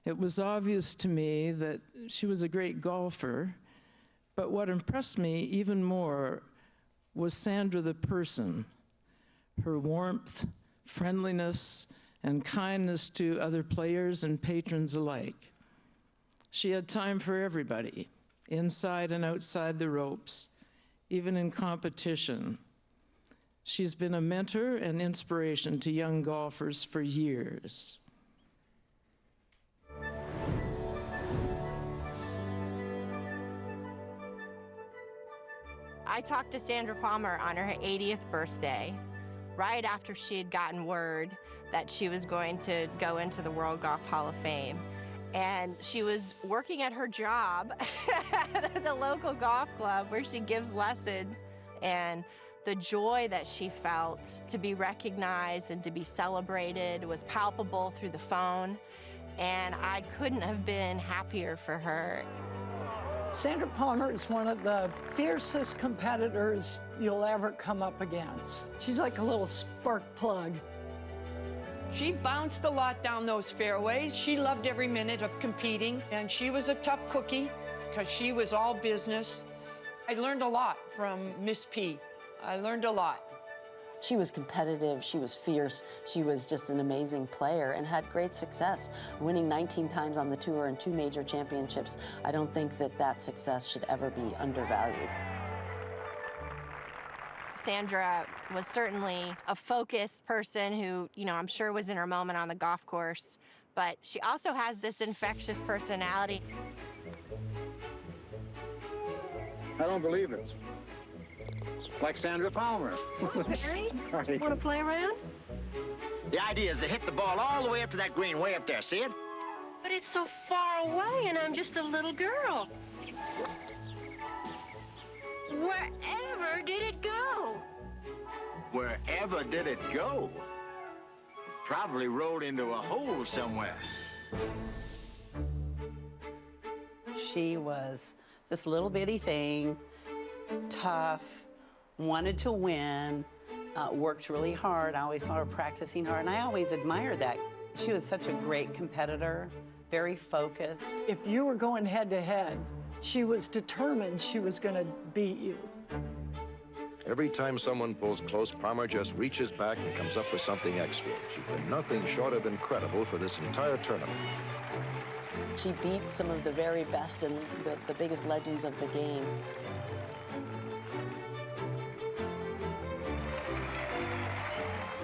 It was obvious to me that she was a great golfer, but what impressed me even more was Sandra the person, her warmth, friendliness, and kindness to other players and patrons alike. She had time for everybody, inside and outside the ropes, even in competition. She's been a mentor and inspiration to young golfers for years. I talked to Sandra Palmer on her 80th birthday, right after she had gotten word that she was going to go into the World Golf Hall of Fame. And she was working at her job at the local golf club where she gives lessons. And the joy that she felt to be recognized and to be celebrated was palpable through the phone. And I couldn't have been happier for her. Sandra Palmer is one of the fiercest competitors you'll ever come up against. She's like a little spark plug. She bounced a lot down those fairways. She loved every minute of competing, and she was a tough cookie because she was all business. I learned a lot from Miss P. I learned a lot. She was competitive, she was fierce, she was just an amazing player and had great success, winning 19 times on the tour and 2 major championships. I don't think that that success should ever be undervalued. Sandra was certainly a focused person who, I'm sure was in her moment on the golf course, but she also has this infectious personality. I don't believe it. Like Sandra Palmer. Barry, want to play around? The idea is to hit the ball all the way up to that green, way up there, see it? But it's so far away, and I'm just a little girl. Wherever did it go? Wherever did it go? Probably rolled into a hole somewhere. She was this little bitty thing, tough, wanted to win, worked really hard. I always saw her practicing hard, and I always admired that. She was such a great competitor, very focused. If you were going head-to-head, she was determined she was going to beat you. Every time someone pulls close, Palmer just reaches back and comes up with something extra. She's been nothing short of incredible for this entire tournament. She beat some of the very best and the biggest legends of the game.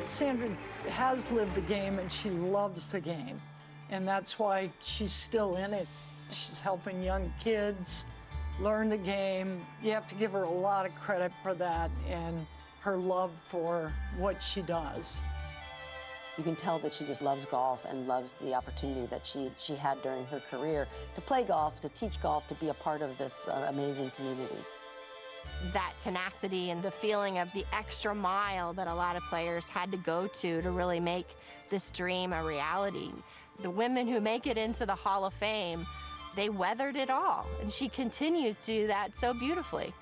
Sandra has lived the game, and she loves the game. And that's why she's still in it. She's helping young kids learn the game. You have to give her a lot of credit for that and her love for what she does. You can tell that she just loves golf and loves the opportunity that she had during her career to play golf, to teach golf, to be a part of this amazing community. That tenacity and the feeling of the extra mile that a lot of players had to go to really make this dream a reality. The women who make it into the Hall of Fame, they weathered it all, and she continues to do that so beautifully.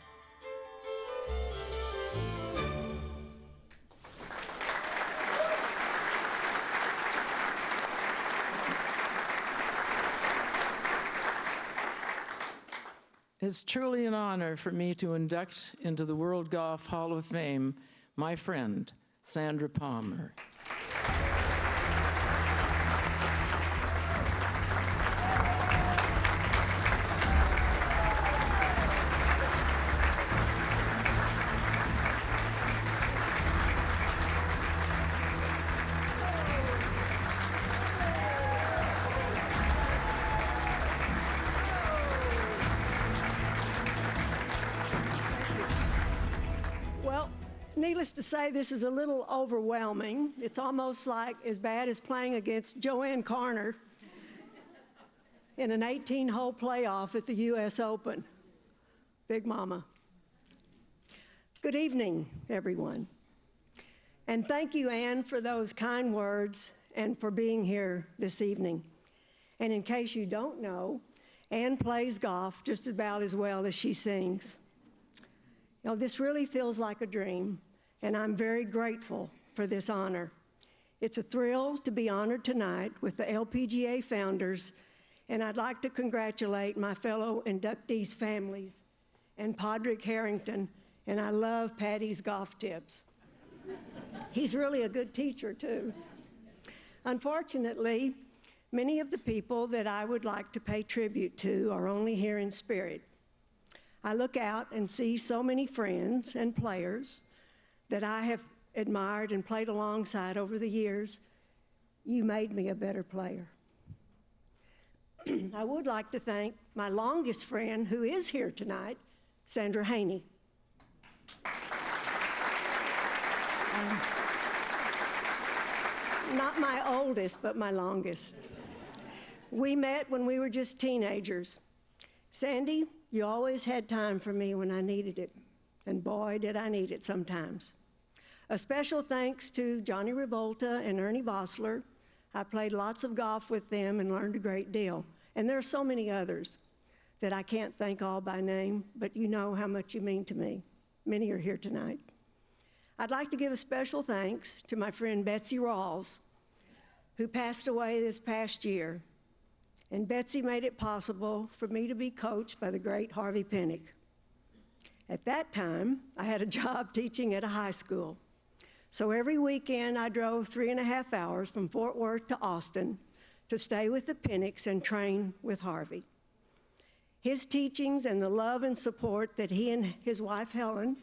It's truly an honor for me to induct into the World Golf Hall of Fame my friend, Sandra Palmer. Needless to say, this is a little overwhelming. It's almost like as bad as playing against Joanne Carner in an 18-hole playoff at the U.S. Open. Big Mama. Good evening, everyone. And thank you, Ann, for those kind words and for being here this evening. And in case you don't know, Ann plays golf just about as well as she sings. You know, this really feels like a dream, and I'm very grateful for this honor. It's a thrill to be honored tonight with the LPGA founders And I'd like to congratulate my fellow inductees' families and Podrick Harrington, and I love Patty's golf tips. He's really a good teacher, too. Unfortunately, many of the people that I would like to pay tribute to are only here in spirit. I look out and see so many friends and players that I have admired and played alongside over the years. You made me a better player. I would like to thank my longest friend, who is here tonight, Sandra Haney. Not my oldest, but my longest. We met when we were just teenagers. Sandy, you always had time for me when I needed it, and boy, did I need it sometimes. A special thanks to Johnny Revolta and Ernie Vossler. I played lots of golf with them and learned a great deal. And there are so many others that I can't thank all by name, but you know how much you mean to me. Many are here tonight. I'd like to give a special thanks to my friend Betsy Rawls, who passed away this past year. And Betsy made it possible for me to be coached by the great Harvey Pinnick. At that time, I had a job teaching at a high school. So every weekend, I drove 3.5 hours from Fort Worth to Austin to stay with the Pinnicks and train with Harvey. His teachings and the love and support that he and his wife, Helen,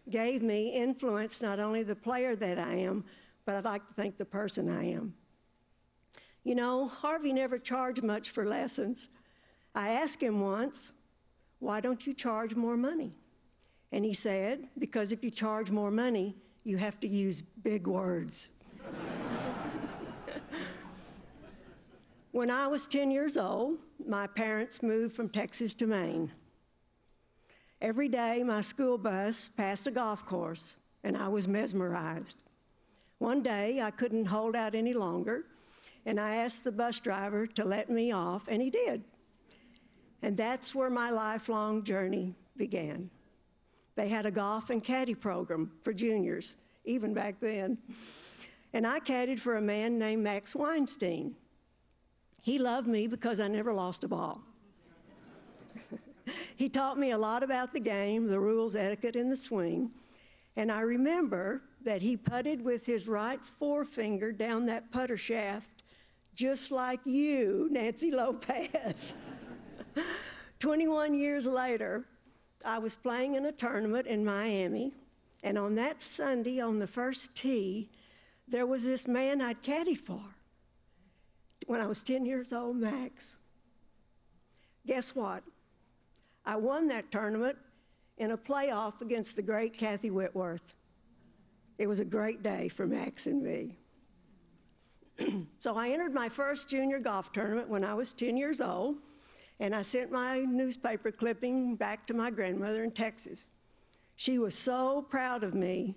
gave me influenced not only the player that I am, but I'd like to thank the person I am. You know, Harvey never charged much for lessons. I asked him once, why don't you charge more money? And he said, because if you charge more money, you have to use big words. When I was 10 years old, my parents moved from Texas to Maine. Every day, my school bus passed a golf course, and I was mesmerized. One day, I couldn't hold out any longer, and I asked the bus driver to let me off, and he did. And that's where my lifelong journey began. They had a golf and caddy program for juniors, even back then. And I caddied for a man named Max Weinstein. He loved me because I never lost a ball. He taught me a lot about the game, the rules, etiquette, and the swing. And I remember that he putted with his right forefinger down that putter shaft, just like you, Nancy Lopez. 21 years later, I was playing in a tournament in Miami, and on that Sunday, on the first tee, there was this man I'd caddied for when I was 10 years old, Max. Guess what? I won that tournament in a playoff against the great Kathy Whitworth. It was a great day for Max and me. So I entered my first junior golf tournament when I was 10 years old, and I sent my newspaper clipping back to my grandmother in Texas. She was so proud of me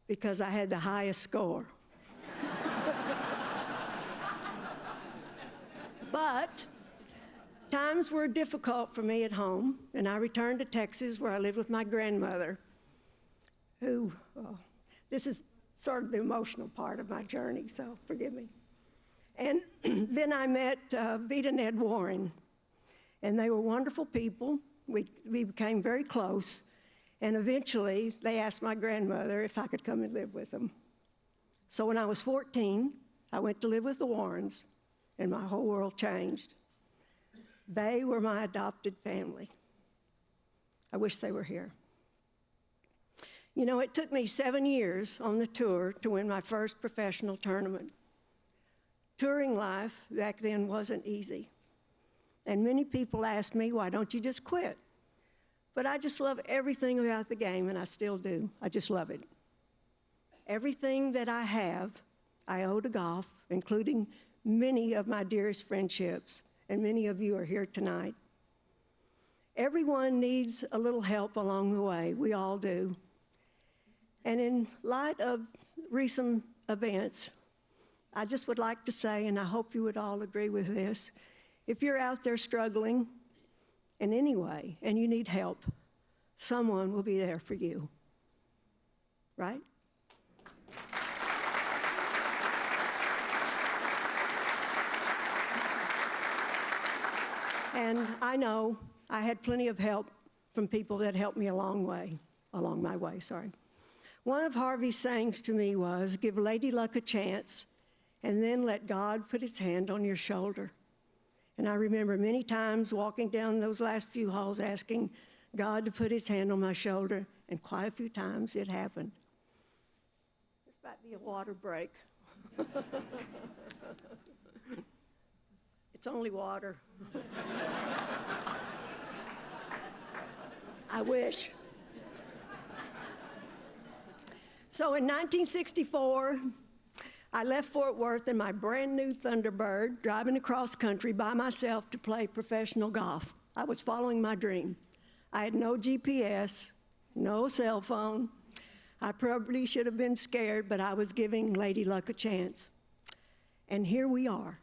because I had the highest score. But times were difficult for me at home, and I returned to Texas where I lived with my grandmother, who, this is sort of the emotional part of my journey, so forgive me. And then I met Vita and Ed Warren, and they were wonderful people. We became very close, and eventually they asked my grandmother if I could come and live with them. So when I was 14, I went to live with the Warrens, and my whole world changed. They were my adopted family. I wish they were here. You know, it took me 7 years on the tour to win my first professional tournament. Touring life back then wasn't easy. And many people ask me, why don't you just quit? But I just love everything about the game, and I still do. I just love it. Everything that I have, I owe to golf, including many of my dearest friendships, and many of you are here tonight. Everyone needs a little help along the way. We all do. And in light of recent events, I just would like to say, and I hope you would all agree with this, if you're out there struggling in any way and you need help, someone will be there for you, right? And I know I had plenty of help from people that helped me along my way. One of Harvey's sayings to me was, give Lady Luck a chance, and then let God put his hand on your shoulder. And I remember many times walking down those last few halls asking God to put his hand on my shoulder, and quite a few times it happened. This might be a water break. It's only water. I wish. So in 1964, I left Fort Worth in my brand new Thunderbird, driving across country by myself to play professional golf. I was following my dream. I had no GPS, no cell phone. I probably should have been scared, but I was giving Lady Luck a chance. And here we are.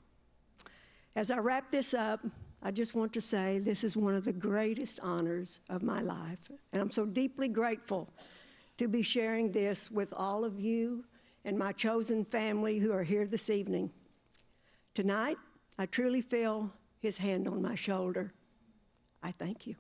As I wrap this up, I just want to say this is one of the greatest honors of my life. And I'm so deeply grateful to be sharing this with all of you and my chosen family who are here this evening. Tonight, I truly feel his hand on my shoulder. I thank you.